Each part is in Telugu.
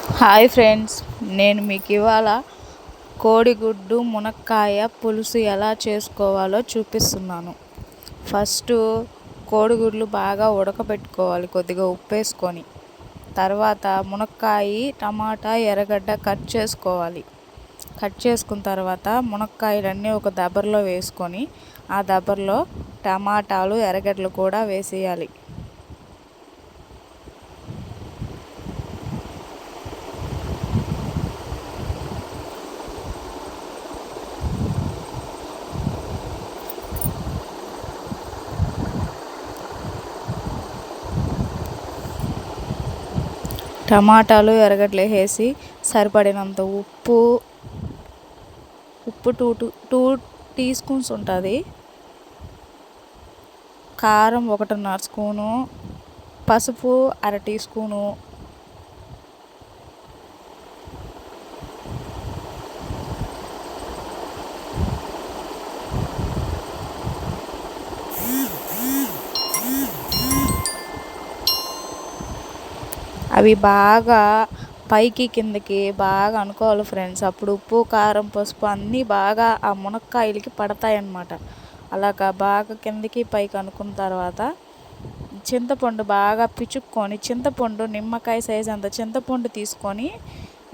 హాయ్ ఫ్రెండ్స్, నేను మీకు ఇవాళ కోడిగుడ్డు మునక్కాయ పులుసు ఎలా చేసుకోవాలో చూపిస్తున్నాను. ఫస్ట్ కోడిగుడ్లు బాగా ఉడకబెట్టుకోవాలి కొద్దిగా ఉప్పు వేసుకొని. తర్వాత మునక్కాయ, టమాటా, ఎర్రగడ్డ కట్ చేసుకోవాలి. కట్ చేసుకున్న తర్వాత మునక్కాయలన్నీ ఒక దబరలో వేసుకొని ఆ దబరలో టమాటాలు, ఎర్రగడ్డలు కూడా వేసేయాలి. టమాటాలు, ఎర్రగడ్డలు వేసి సరిపడినంత ఉప్పు టూ టీ స్పూన్స్ ఉంటుంది. కారం 1.5 స్పూను, పసుపు 1/2 టీ స్పూను, అవి బాగా పైకి కిందకి బాగా అనుకోవాలి ఫ్రెండ్స్. అప్పుడు ఉప్పు, కారం, పసుపు అన్నీ బాగా ఆ మునక్కాయలకి పడతాయి అన్నమాట. అలాగా బాగా కిందకి పైకి అనుకున్న తర్వాత చింతపండు బాగా పిచుక్కొని, చింతపండు నిమ్మకాయ సైజ్ అంత చింతపండు తీసుకొని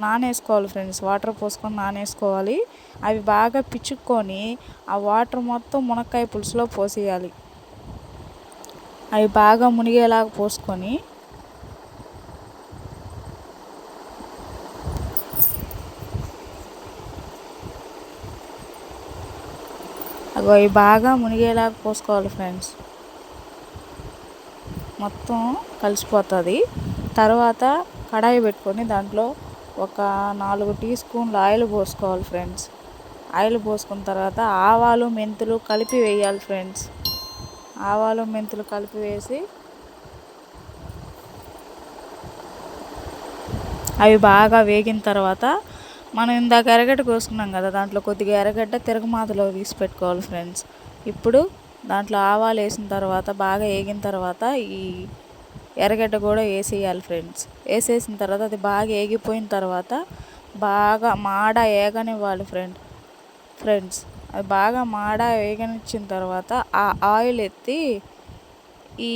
నానేసుకోవాలి ఫ్రెండ్స్. వాటర్ పోసుకొని నానేసుకోవాలి. అవి బాగా పిచుక్కొని ఆ వాటర్ మొత్తం మునక్కాయ పులుసులో పోసేయాలి. అవి బాగా మునిగేలాగా పోసుకొని అవి బాగా మునిగేలాగా పోసుకోవాలి ఫ్రెండ్స్. మొత్తం కలిసిపోతుంది. తర్వాత కడాయి పెట్టుకొని దాంట్లో ఒక 4 టీ స్పూన్లు ఆయిల్ పోసుకోవాలి ఫ్రెండ్స్. ఆయిల్ పోసుకున్న తర్వాత ఆవాలు, మెంతులు కలిపి వేయాలి ఫ్రెండ్స్. ఆవాలు, మెంతులు కలిపి వేసి అవి బాగా వేగిన తర్వాత మనం ఇందాక ఎర్రగడ్డ కోసుకున్నాం కదా, దాంట్లో కొద్దిగా ఎర్రగడ్డ తిరగమాతలో తీసి పెట్టుకోవాలి ఫ్రెండ్స్. ఇప్పుడు దాంట్లో ఆవాలు వేసిన తర్వాత బాగా వేగిన తర్వాత ఈ ఎర్రగడ్డ కూడా వేసేయాలి ఫ్రెండ్స్. వేసేసిన తర్వాత అది బాగా వేగిపోయిన తర్వాత బాగా మాడ వేగనివ్వాలి ఫ్రెండ్స్. అది బాగా మాడ వేగనిచ్చిన తర్వాత ఆ ఆయిల్ ఎత్తి ఈ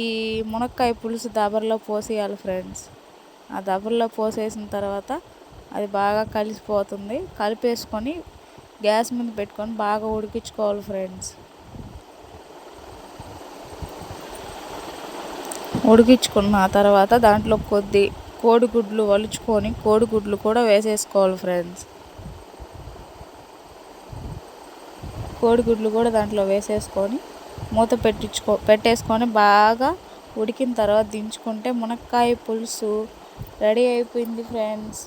మునక్కాయ పులుసు దబరలో పోసేయాలి ఫ్రెండ్స్. ఆ దబరలో పోసేసిన తర్వాత అది బాగా కలిసిపోతుంది. కలిపేసుకొని గ్యాస్ మీద పెట్టుకొని బాగా ఉడికించుకోవాలి ఫ్రెండ్స్. ఉడికించుకున్న తర్వాత దాంట్లో కొద్ది కోడిగుడ్లు వలుచుకొని కోడిగుడ్లు కూడా వేసేసుకోవాలి ఫ్రెండ్స్. కోడిగుడ్లు కూడా దాంట్లో వేసేసుకొని మూత పెట్టేసుకొని బాగా ఉడికిన తర్వాత దించుకుంటే మునక్కాయ పులుసు రెడీ అయిపోయింది ఫ్రెండ్స్.